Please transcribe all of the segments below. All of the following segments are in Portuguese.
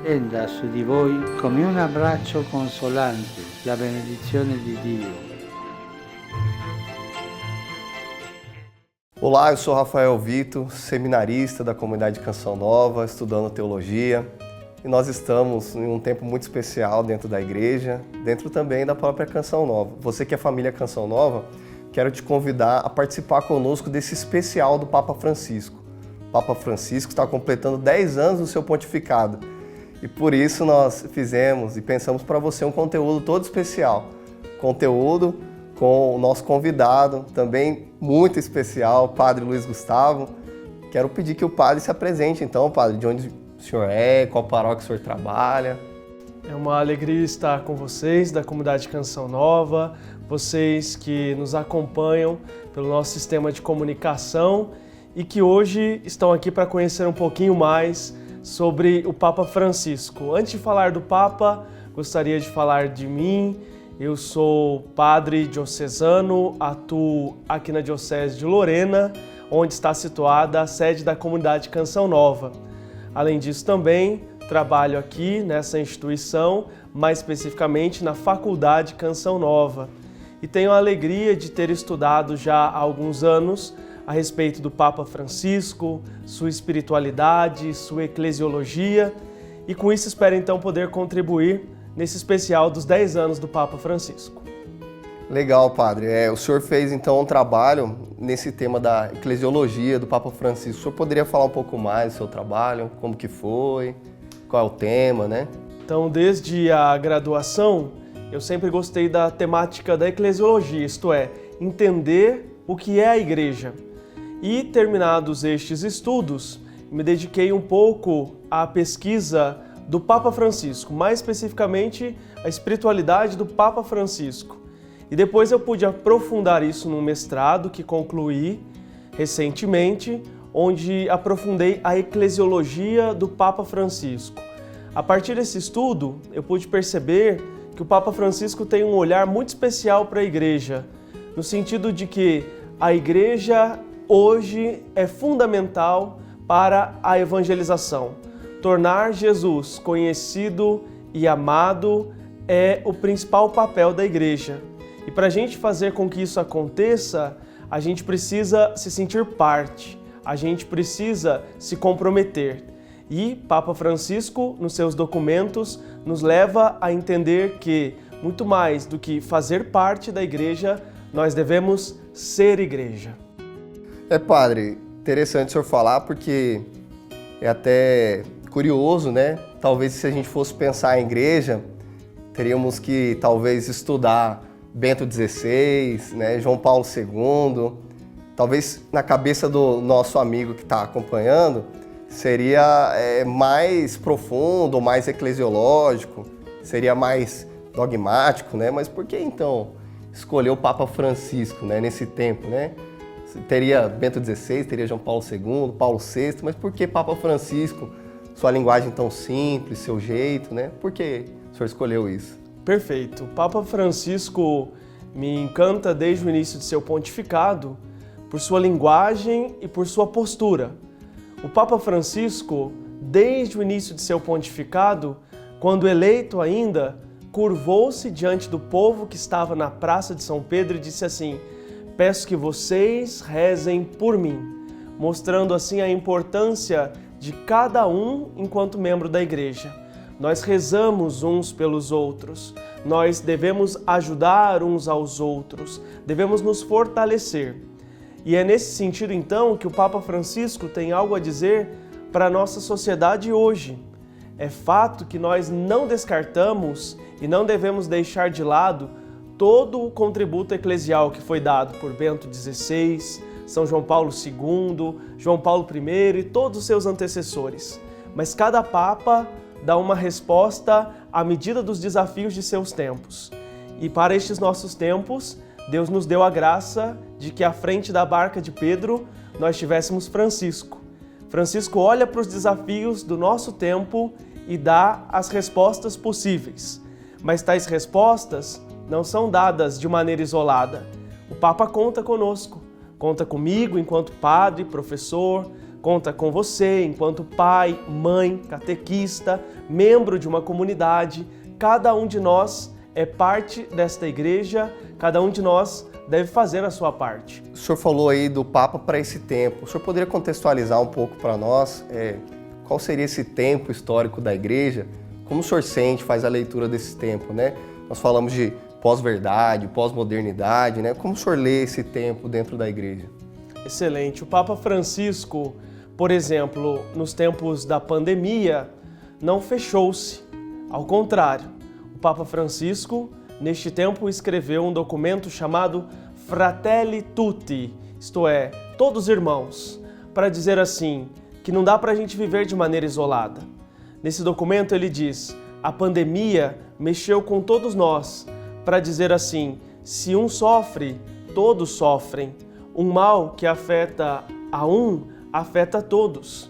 Tenda su di voi come un abbraccio consolante la benedizione di Dio. Olá, eu sou Rafael Vito, seminarista da comunidade Canção Nova, estudando teologia. E nós estamos em um tempo muito especial dentro da igreja, dentro também da própria Canção Nova. Você que é família Canção Nova, quero te convidar a participar conosco desse especial do Papa Francisco. O Papa Francisco está completando 10 anos do seu pontificado. E por isso nós fizemos e pensamos para você um conteúdo todo especial. Conteúdo com o nosso convidado, também muito especial, o Padre Luiz Gustavo. Quero pedir que o Padre se apresente então, Padre, de onde o senhor é, qual paróquia o senhor trabalha. É uma alegria estar com vocês da comunidade Canção Nova, vocês que nos acompanham pelo nosso sistema de comunicação e que hoje estão aqui para conhecer um pouquinho mais sobre o Papa Francisco. Antes de falar do Papa, gostaria de falar de mim. Eu sou padre diocesano, atuo aqui na Diocese de Lorena, onde está situada a sede da comunidade Canção Nova. Além disso, também trabalho aqui nessa instituição, mais especificamente na Faculdade Canção Nova. E tenho a alegria de ter estudado já há alguns anos a respeito do Papa Francisco, sua espiritualidade, sua eclesiologia, e com isso espero então poder contribuir nesse especial dos 10 anos do Papa Francisco. Legal, Padre. O senhor fez então um trabalho nesse tema da eclesiologia do Papa Francisco. O senhor poderia falar um pouco mais do seu trabalho, como que foi, qual é o tema, né? Então, desde a graduação, eu sempre gostei da temática da eclesiologia, isto é, entender o que é a igreja. E, terminados estes estudos, me dediquei um pouco à pesquisa do Papa Francisco, mais especificamente a espiritualidade do Papa Francisco. E depois eu pude aprofundar isso num mestrado que concluí recentemente, onde aprofundei a eclesiologia do Papa Francisco. A partir desse estudo, eu pude perceber que o Papa Francisco tem um olhar muito especial para a igreja, no sentido de que a igreja hoje é fundamental para a evangelização. Tornar Jesus conhecido e amado é o principal papel da igreja. E para a gente fazer com que isso aconteça, a gente precisa se sentir parte, a gente precisa se comprometer. E Papa Francisco, nos seus documentos, nos leva a entender que, muito mais do que fazer parte da igreja, nós devemos ser igreja. Padre, interessante o senhor falar, porque é até curioso, né? Talvez se a gente fosse pensar em igreja, teríamos que talvez estudar Bento XVI, né? João Paulo II. Talvez na cabeça do nosso amigo que está acompanhando, seria mais profundo, mais eclesiológico, seria mais dogmático, né? Mas por que então escolher o Papa Francisco, né? Nesse tempo, né? Teria Bento XVI, teria João Paulo II, Paulo VI, mas por que Papa Francisco? Sua linguagem tão simples, seu jeito, né? Por que o senhor escolheu isso? Perfeito. O Papa Francisco me encanta desde o início de seu pontificado por sua linguagem e por sua postura. O Papa Francisco, desde o início de seu pontificado, quando eleito ainda, curvou-se diante do povo que estava na Praça de São Pedro e disse assim: "Peço que vocês rezem por mim", mostrando assim a importância de cada um enquanto membro da igreja. Nós rezamos uns pelos outros, nós devemos ajudar uns aos outros, devemos nos fortalecer. E é nesse sentido, então, que o Papa Francisco tem algo a dizer para a nossa sociedade hoje. É fato que nós não descartamos e não devemos deixar de lado todo o contributo eclesial que foi dado por Bento XVI, São João Paulo II, João Paulo I e todos os seus antecessores. Mas cada Papa dá uma resposta à medida dos desafios de seus tempos. E para estes nossos tempos, Deus nos deu a graça de que à frente da barca de Pedro nós tivéssemos Francisco. Francisco olha para os desafios do nosso tempo e dá as respostas possíveis. Mas tais respostas não são dadas de maneira isolada. O Papa conta conosco, conta comigo enquanto padre, professor, conta com você enquanto pai, mãe, catequista, membro de uma comunidade. Cada um de nós é parte desta igreja, cada um de nós deve fazer a sua parte. O senhor falou aí do Papa para esse tempo. O senhor poderia contextualizar um pouco para nós qual seria esse tempo histórico da igreja? Como o senhor sente, faz a leitura desse tempo, né? Nós falamos de pós-verdade, pós-modernidade, né? Como o senhor lê esse tempo dentro da igreja? Excelente. O Papa Francisco, por exemplo, nos tempos da pandemia, não fechou-se. Ao contrário, o Papa Francisco, neste tempo, escreveu um documento chamado Fratelli Tutti, isto é, todos irmãos, para dizer assim, que não dá para a gente viver de maneira isolada. Nesse documento ele diz, a pandemia mexeu com todos nós, para dizer assim, se um sofre, todos sofrem. Um mal que afeta a um, afeta a todos.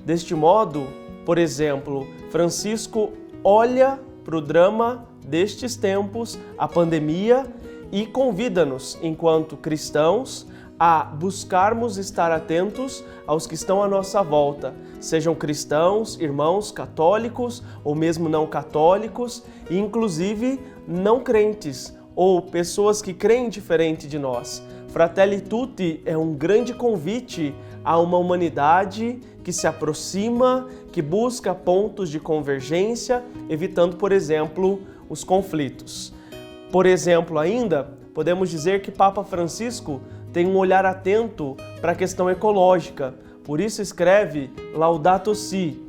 Deste modo, por exemplo, Francisco olha para o drama destes tempos, a pandemia, e convida-nos, enquanto cristãos, a buscarmos estar atentos aos que estão à nossa volta, sejam cristãos, irmãos católicos ou mesmo não católicos, e inclusive não crentes ou pessoas que creem diferente de nós. Fratelli Tutti é um grande convite a uma humanidade que se aproxima, que busca pontos de convergência, evitando, por exemplo, os conflitos. Por exemplo, ainda, podemos dizer que Papa Francisco tem um olhar atento para a questão ecológica. Por isso escreve Laudato Si,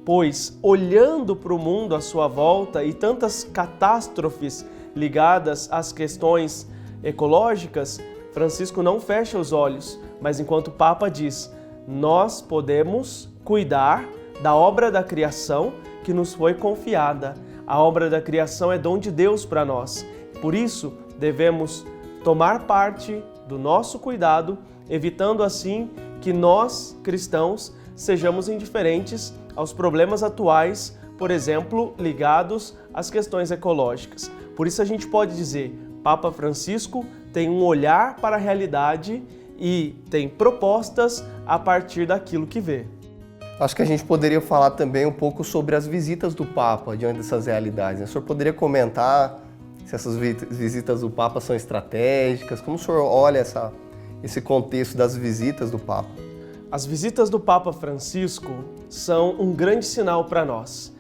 pois olhando para o mundo à sua volta e tantas catástrofes ligadas às questões ecológicas, Francisco não fecha os olhos, mas enquanto o Papa diz, nós podemos cuidar da obra da criação que nos foi confiada. A obra da criação é dom de Deus para nós. Por isso, devemos tomar parte do nosso cuidado, evitando assim que nós, cristãos, sejamos indiferentes aos problemas atuais, por exemplo, ligados às questões ecológicas. Por isso a gente pode dizer, Papa Francisco tem um olhar para a realidade e tem propostas a partir daquilo que vê. Acho que a gente poderia falar também um pouco sobre as visitas do Papa diante dessas realidades. O senhor poderia comentar se essas visitas do Papa são estratégicas? Como o senhor olha esse contexto das visitas do Papa? As visitas do Papa Francisco são um grande sinal para nós.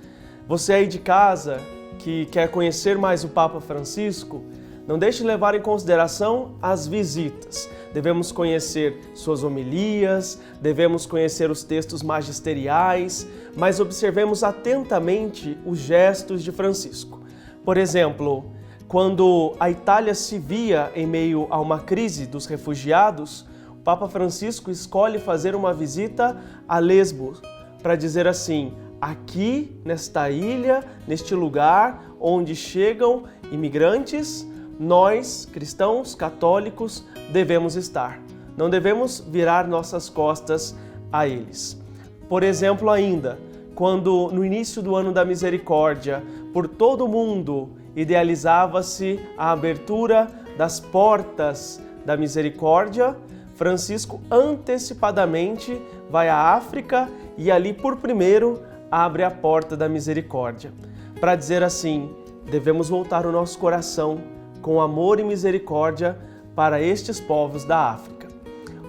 Você aí de casa que quer conhecer mais o Papa Francisco, não deixe de levar em consideração as visitas. Devemos conhecer suas homilias, devemos conhecer os textos magisteriais, mas observemos atentamente os gestos de Francisco. Por exemplo, quando a Itália se via em meio a uma crise dos refugiados, o Papa Francisco escolhe fazer uma visita a Lesbos, para dizer assim, aqui nesta ilha, neste lugar onde chegam imigrantes, nós, cristãos, católicos, devemos estar. Não devemos virar nossas costas a eles. Por exemplo, ainda, quando no início do ano da misericórdia, por todo o mundo, idealizava-se a abertura das portas da misericórdia, Francisco antecipadamente vai à África e ali por primeiro abre a porta da misericórdia. Para dizer assim, devemos voltar o nosso coração com amor e misericórdia para estes povos da África.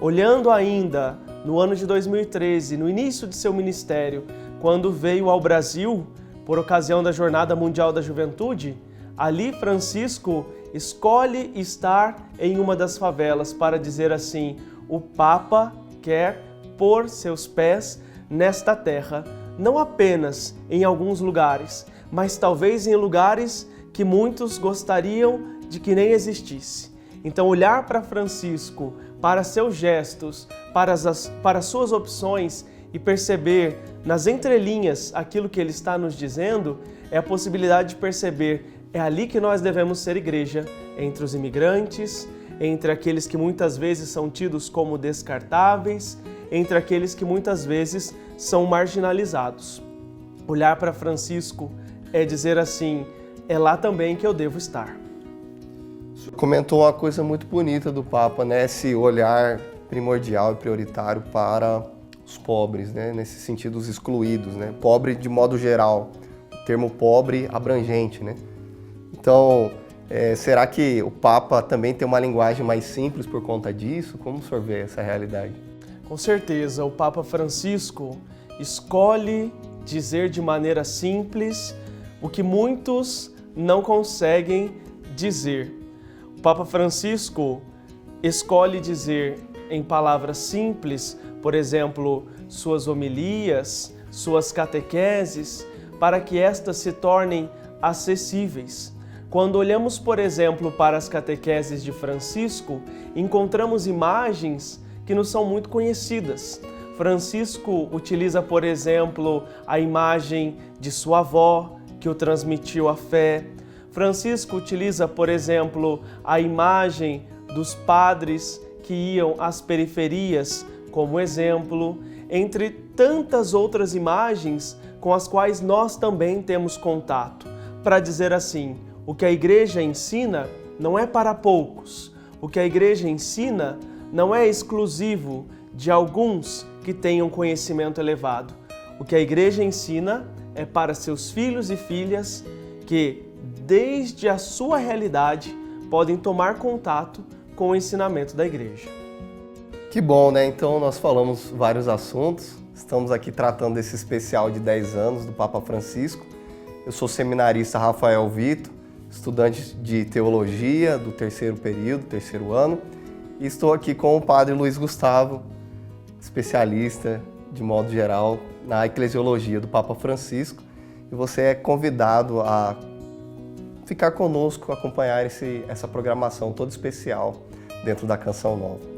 Olhando ainda no ano de 2013, no início de seu ministério, quando veio ao Brasil por ocasião da Jornada Mundial da Juventude, ali Francisco escolhe estar em uma das favelas para dizer assim, o Papa quer pôr seus pés nesta terra, não apenas em alguns lugares, mas talvez em lugares que muitos gostariam de que nem existisse. Então olhar para Francisco, para seus gestos, para suas opções e perceber nas entrelinhas aquilo que ele está nos dizendo, é a possibilidade de perceber, é ali que nós devemos ser igreja, entre os imigrantes, entre aqueles que muitas vezes são tidos como descartáveis, entre aqueles que muitas vezes são marginalizados. Olhar para Francisco é dizer assim, é lá também que eu devo estar. Você comentou uma coisa muito bonita do Papa, né? Esse olhar primordial e prioritário para os pobres, né? Nesse sentido, os excluídos, né? Pobre de modo geral, o termo pobre abrangente, né? Então, será que o Papa também tem uma linguagem mais simples por conta disso? Como o senhor vê essa realidade? Com certeza, o Papa Francisco escolhe dizer de maneira simples o que muitos não conseguem dizer. O Papa Francisco escolhe dizer em palavras simples, por exemplo, suas homilias, suas catequeses, para que estas se tornem acessíveis. Quando olhamos, por exemplo, para as catequeses de Francisco, encontramos imagens que nos são muito conhecidas. Francisco utiliza, por exemplo, a imagem de sua avó, que o transmitiu a fé. Francisco utiliza, por exemplo, a imagem dos padres que iam às periferias como exemplo, entre tantas outras imagens com as quais nós também temos contato. Para dizer assim, o que a Igreja ensina não é para poucos, o que a Igreja ensina não é exclusivo de alguns que tenham conhecimento elevado. O que a Igreja ensina é para seus filhos e filhas que, desde a sua realidade, podem tomar contato com o ensinamento da Igreja. Que bom, né? Então nós falamos vários assuntos. Estamos aqui tratando desse especial de 10 anos do Papa Francisco. Eu sou seminarista Rafael Vitor, estudante de teologia do terceiro período, terceiro ano, e estou aqui com o padre Luiz Gustavo, especialista de modo geral na eclesiologia do Papa Francisco, e você é convidado a ficar conosco, acompanhar essa programação toda especial dentro da Canção Nova.